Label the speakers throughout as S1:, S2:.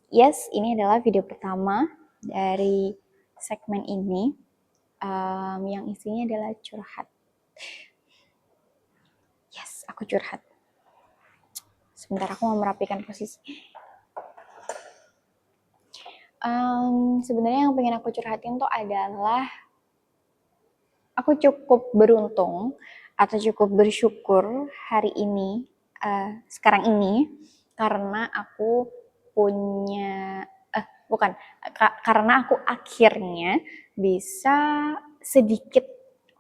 S1: Yes, ini adalah video pertama dari segmen ini yang isinya adalah curhat. Yes, aku curhat. Sebentar, aku mau merapikan posisi. Sebenarnya yang pengen aku curhatin tuh adalah aku cukup beruntung atau cukup bersyukur hari ini, sekarang ini, karena aku punya, bukan, karena aku akhirnya bisa sedikit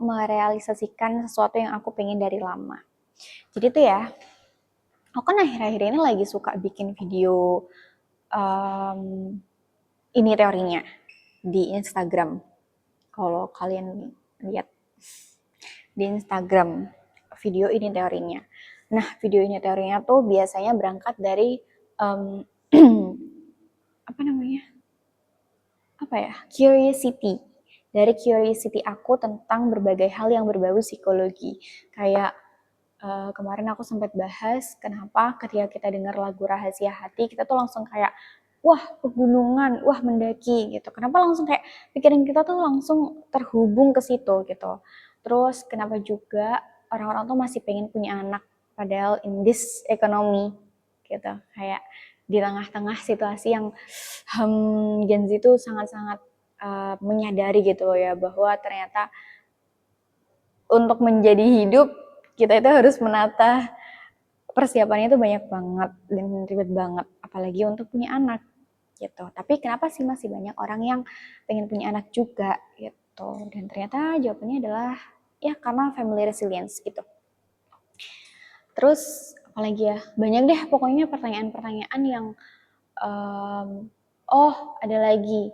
S1: merealisasikan sesuatu yang aku pengen dari lama. Jadi tuh ya, aku kan akhir-akhir ini lagi suka bikin video ini teorinya di Instagram. Kalau kalian lihat di Instagram video ini teorinya. Nah, video ini teorinya tuh biasanya berangkat dari apa namanya? Curiosity. Dari curiosity aku tentang berbagai hal yang berbau psikologi. Kayak kemarin aku sempat bahas kenapa ketika kita dengar lagu Rahasia Hati, kita tuh langsung kayak wah pegunungan, wah mendaki gitu. Kenapa langsung kayak pikiran kita tuh langsung terhubung ke situ gitu. Terus kenapa juga orang-orang tuh masih pengen punya anak padahal in this economy gitu. Kayak di tengah-tengah situasi yang Gen Z itu sangat-sangat menyadari gitu loh ya bahwa ternyata untuk menjadi hidup kita itu harus menata persiapannya itu banyak banget dan ribet banget, apalagi untuk punya anak gitu. Tapi kenapa sih masih banyak orang yang pengen punya anak juga gitu? Dan ternyata jawabannya adalah ya karena family resilience gitu. Terus apalagi ya, banyak deh pokoknya pertanyaan-pertanyaan yang ada lagi.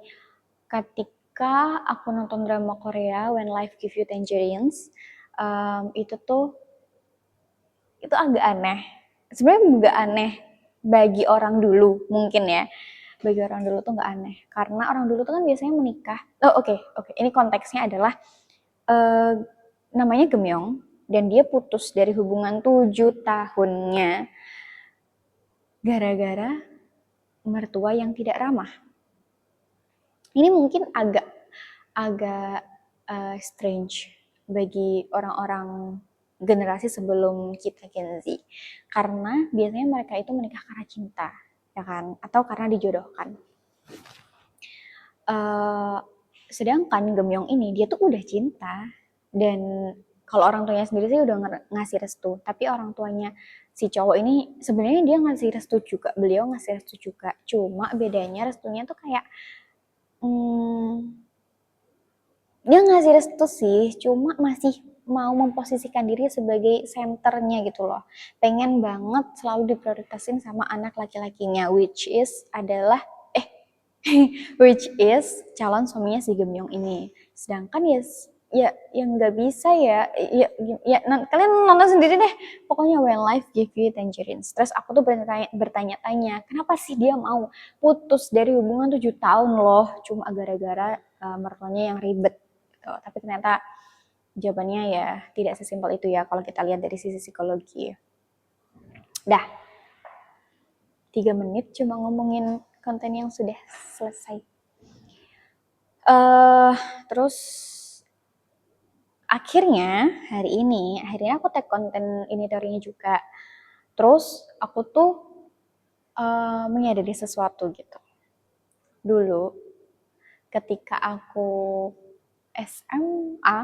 S1: Ketika aku nonton drama Korea When Life Give You Tangerines, itu agak aneh. Sebenarnya nggak aneh bagi orang dulu mungkin ya. Bagi orang dulu tuh nggak aneh karena orang dulu tuh kan biasanya menikah. Oke. Ini konteksnya adalah namanya Gemyong dan dia putus dari hubungan 7 tahunnya gara-gara mertua yang tidak ramah. Ini mungkin agak strange bagi orang-orang generasi sebelum kita Gen Z, karena biasanya mereka itu menikah karena cinta, ya kan, atau karena dijodohkan. Sedangkan Gemyong ini dia tuh udah cinta, dan kalau orang tuanya sendiri sih udah ngasih restu, tapi orang tuanya si cowok ini sebenarnya dia ngasih restu juga, beliau ngasih restu juga, cuma bedanya restunya tuh kayak dia ngasih restu sih, cuma masih mau memposisikan diri sebagai senternya gitu loh. Pengen banget selalu diprioritasin sama anak laki-lakinya, which is adalah which is calon suaminya si Gemyong ini. Sedangkan ya yang nggak bisa ya, kalian nonton sendiri deh. Pokoknya When Life Give You Tangerines. Terus aku tuh bertanya-tanya, kenapa sih dia mau putus dari hubungan 7 tahun loh, cuma gara-gara mertuanya yang ribet. Gitu. Tapi ternyata jawabannya ya tidak sesimpel itu ya kalau kita lihat dari sisi psikologi. Dah, 3 menit cuma ngomongin konten yang sudah selesai. Terus akhirnya aku tag konten ini teorinya juga. Terus aku tuh menyadari sesuatu gitu. Dulu ketika aku SMA,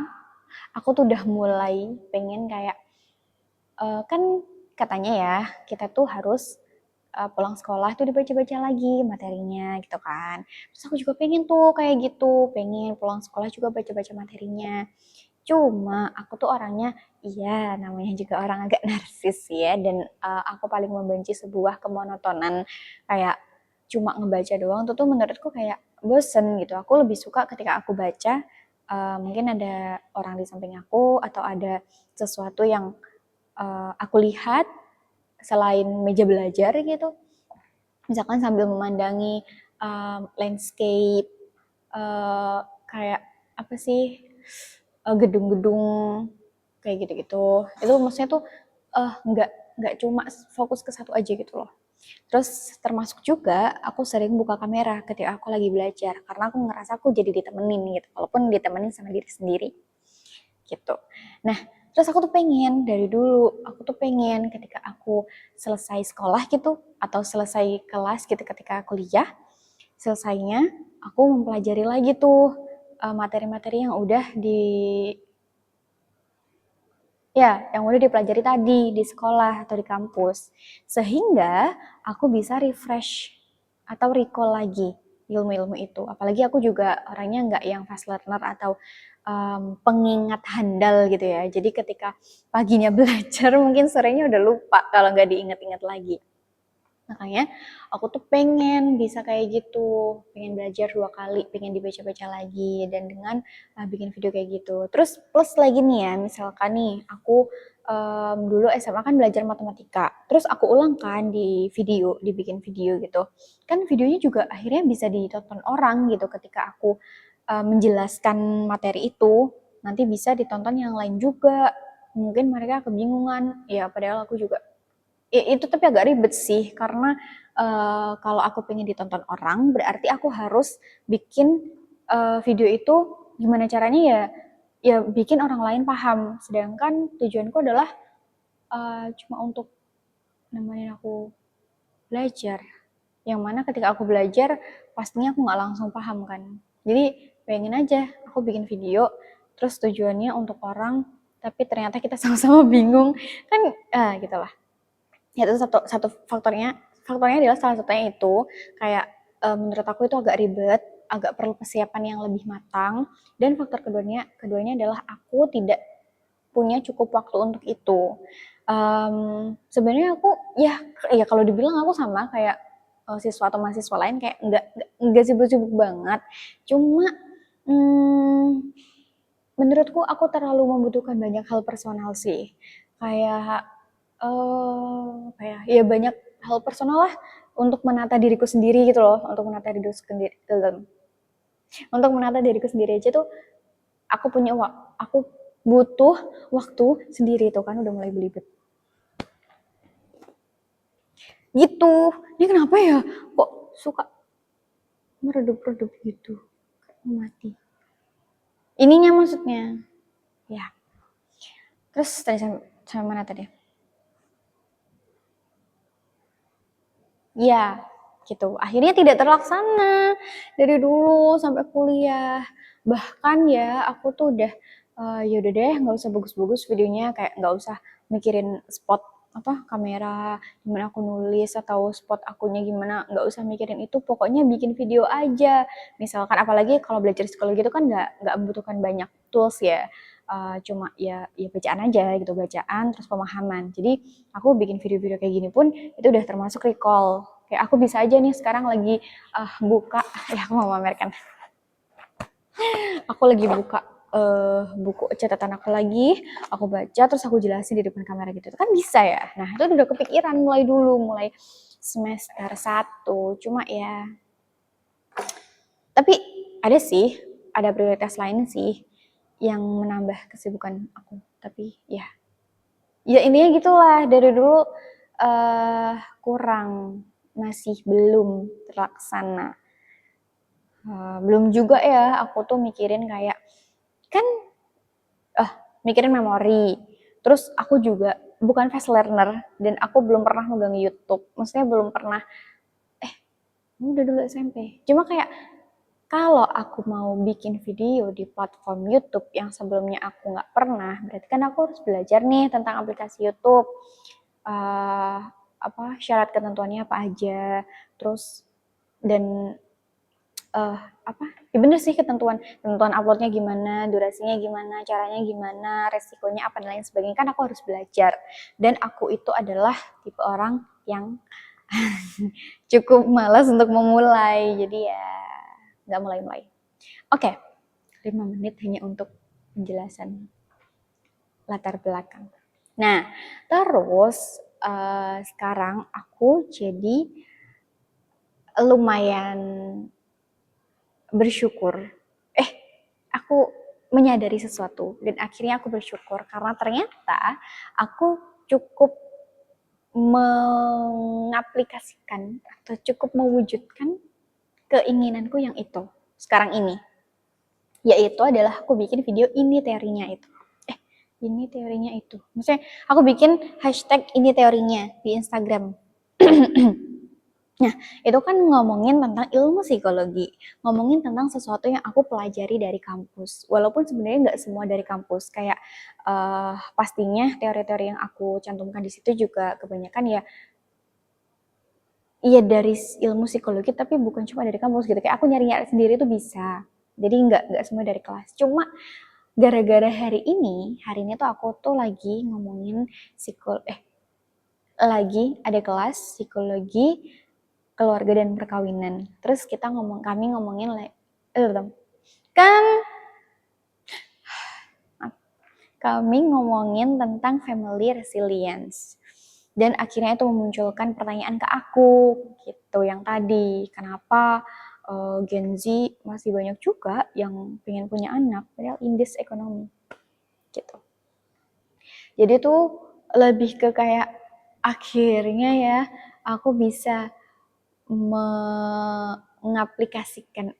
S1: aku tuh udah mulai pengen kayak kan katanya ya kita tuh harus pulang sekolah tuh dibaca-baca lagi materinya gitu kan. Terus aku juga pengen tuh kayak gitu, pengen pulang sekolah juga baca-baca materinya. Cuma aku tuh orangnya, iya namanya juga orang agak narsis ya, dan aku paling membenci sebuah kemonotonan kayak cuma ngebaca doang tuh menurutku kayak bosen gitu. Aku lebih suka ketika aku baca mungkin ada orang di samping aku atau ada sesuatu yang aku lihat selain meja belajar gitu. Misalkan sambil memandangi landscape kayak apa sih gedung-gedung kayak gitu-gitu. Itu maksudnya tuh nggak cuma fokus ke satu aja gitu loh. Terus termasuk juga aku sering buka kamera ketika aku lagi belajar karena aku ngerasa aku jadi ditemenin gitu, walaupun ditemenin sama diri sendiri gitu. Nah, terus aku tuh pengen dari dulu, aku tuh pengen ketika aku selesai sekolah gitu atau selesai kelas gitu ketika kuliah, selesainya aku mempelajari lagi tuh materi-materi yang udah yang udah dipelajari tadi di sekolah atau di kampus. Sehingga aku bisa refresh atau recall lagi ilmu-ilmu itu. Apalagi aku juga orangnya nggak yang fast learner atau pengingat handal gitu ya. Jadi ketika paginya belajar mungkin sorenya udah lupa kalau nggak diingat-ingat lagi. Makanya aku tuh pengen bisa kayak gitu, pengen belajar 2 kali, pengen dibaca-baca lagi, dan dengan bikin video kayak gitu. Terus plus lagi nih ya, misalkan nih aku dulu SMA kan belajar matematika, terus aku ulang kan di video, dibikin video gitu. Kan videonya juga akhirnya bisa ditonton orang gitu ketika aku menjelaskan materi itu, nanti bisa ditonton yang lain juga. Mungkin mereka kebingungan, ya padahal aku juga itu tapi agak ribet sih karena kalau aku pengen ditonton orang berarti aku harus bikin video itu gimana caranya ya bikin orang lain paham. Sedangkan tujuanku adalah cuma untuk nemenin aku belajar. Yang mana ketika aku belajar pastinya aku nggak langsung paham kan. Jadi pengen aja aku bikin video terus tujuannya untuk orang tapi ternyata kita sama-sama bingung kan gitu lah. Ya itu satu faktornya adalah salah satunya itu kayak menurut aku itu agak ribet, agak perlu persiapan yang lebih matang, dan faktor keduanya adalah aku tidak punya cukup waktu untuk itu. Sebenarnya aku ya kalau dibilang aku sama kayak siswa atau mahasiswa lain kayak nggak sibuk-sibuk banget, cuma menurutku aku terlalu membutuhkan banyak hal personal sih, kayak ya banyak hal personal lah untuk menata diriku sendiri gitu loh, untuk menata diriku sendiri aja tuh aku butuh waktu sendiri tuh kan udah mulai belibet gitu. Ini kenapa ya kok suka meredup-redup gitu, mati ininya maksudnya ya. Terus tadi sampai mana tadi ya gitu, akhirnya tidak terlaksana dari dulu sampai kuliah. Bahkan ya aku tuh udah ya udah deh nggak usah bagus-bagus videonya, kayak nggak usah mikirin spot apa kamera gimana aku nulis atau spot akunya gimana, nggak usah mikirin itu, pokoknya bikin video aja. Misalkan apalagi kalau belajar psikologi itu kan nggak membutuhkan banyak tools ya, cuma ya bacaan aja gitu, bacaan terus pemahaman. Jadi aku bikin video-video kayak gini pun itu udah termasuk recall. Kayak aku bisa aja nih sekarang lagi buka ya aku mau memamerkan, aku lagi buka buku catatan aku lagi, aku baca terus aku jelasin di depan kamera gitu, itu kan bisa ya. Nah itu udah kepikiran mulai semester 1, cuma ya tapi ada prioritas lain sih yang menambah kesibukan aku, tapi ya intinya gitulah, dari dulu kurang, masih belum terlaksana. Belum juga ya aku tuh mikirin kayak kan mikirin memori. Terus aku juga bukan fast learner dan aku belum pernah megang YouTube. Maksudnya belum pernah udah dulu SMP. Cuma kayak kalau aku mau bikin video di platform YouTube yang sebelumnya aku nggak pernah, berarti kan aku harus belajar nih tentang aplikasi YouTube. Syarat ketentuannya apa aja, terus dan ya bener sih ketentuan uploadnya gimana, durasinya gimana, caranya gimana, resikonya apa dan lain sebagainya, kan aku harus belajar. Dan aku itu adalah tipe orang yang cukup malas untuk memulai, jadi ya nggak mulai-mulai. Oke, 5 menit hanya untuk penjelasan latar belakang. Nah, terus sekarang aku jadi lumayan bersyukur. Aku menyadari sesuatu dan akhirnya aku bersyukur karena ternyata aku cukup mengaplikasikan atau cukup mewujudkan keinginanku yang itu sekarang ini, yaitu adalah aku bikin video ini teorinya itu. Ini teorinya itu. Maksudnya aku bikin hashtag ini teorinya di Instagram. Nah, itu kan ngomongin tentang ilmu psikologi, ngomongin tentang sesuatu yang aku pelajari dari kampus. Walaupun sebenarnya nggak semua dari kampus, kayak pastinya teori-teori yang aku cantumkan di situ juga kebanyakan ya iya dari ilmu psikologi, tapi bukan cuma dari kampus gitu. Kayak aku nyari-nyari sendiri tuh bisa. Jadi nggak semua dari kelas. Cuma gara-gara hari ini tuh aku tuh lagi ngomongin lagi ada kelas psikologi keluarga dan perkawinan. Terus kami ngomongin kan kami ngomongin tentang family resilience. Dan akhirnya itu memunculkan pertanyaan ke aku gitu yang tadi, kenapa Gen Z masih banyak juga yang pengen punya anak padahal in this economy gitu. Jadi tuh lebih ke kayak akhirnya ya aku bisa mengaplikasikan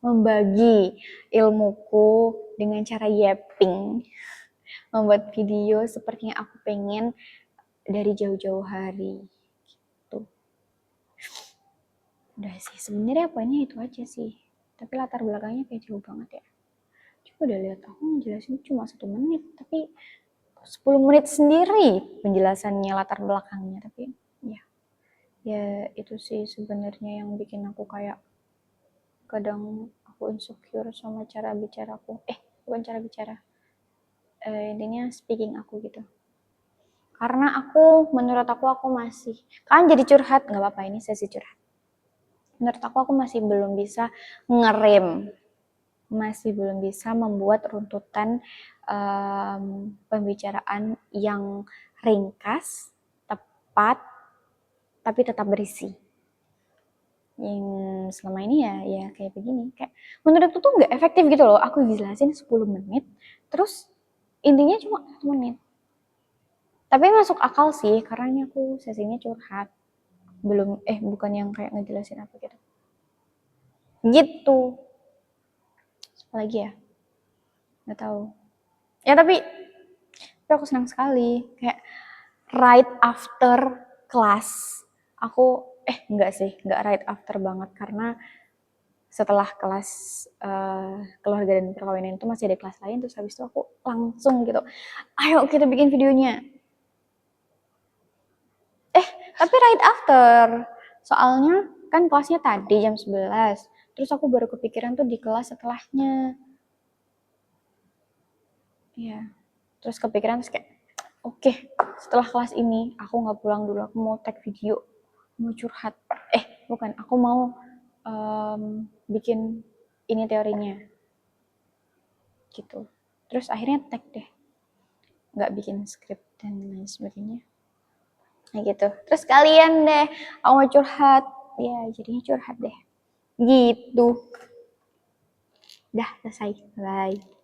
S1: membagi ilmuku dengan cara yapping, membuat video seperti yang aku pengen dari jauh-jauh hari gitu. Udah sih sebenarnya poinnya itu aja sih, tapi latar belakangnya kayak jauh banget ya. Coba udah lihat aku ngejelasin cuma 1 menit tapi 10 menit sendiri penjelasannya latar belakangnya, tapi ya itu sih sebenarnya yang bikin aku kayak kadang aku insecure sama cara bicaraku, bukan cara bicara, intinya speaking aku gitu. Karena menurut aku masih, kan jadi curhat, nggak apa-apa ini sesi curhat. Menurut aku masih belum bisa ngerem, masih belum bisa membuat runtutan pembicaraan yang ringkas, tepat, tapi tetap berisi. Yang selama ini ya kayak begini, kayak menurutku tuh nggak efektif gitu loh. Aku jelasin 10 menit, terus intinya cuma 1 menit. Tapi masuk akal sih, karena ini aku sesinya curhat. Bukan yang kayak ngejelasin apa gitu. Gitu. Apa lagi ya? Nggak tahu. Ya tapi aku senang sekali. Kayak right after class. Aku, nggak right after banget. Karena setelah kelas keluarga dan perkawinan itu masih ada kelas lain. Terus habis itu aku langsung gitu, ayo kita bikin videonya. Tapi right after, soalnya kan kelasnya tadi jam 11, terus aku baru kepikiran tuh di kelas setelahnya. Iya, terus kepikiran terus kayak, oke, setelah kelas ini aku nggak pulang dulu, aku mau tag video, mau curhat. Bukan, aku mau bikin ini teorinya, gitu. Terus akhirnya tag deh, nggak bikin skrip dan lain sebagainya. Nah gitu. Terus kalian deh, aku mau curhat. Ya jadinya curhat deh. Gitu. Dah selesai. Bye.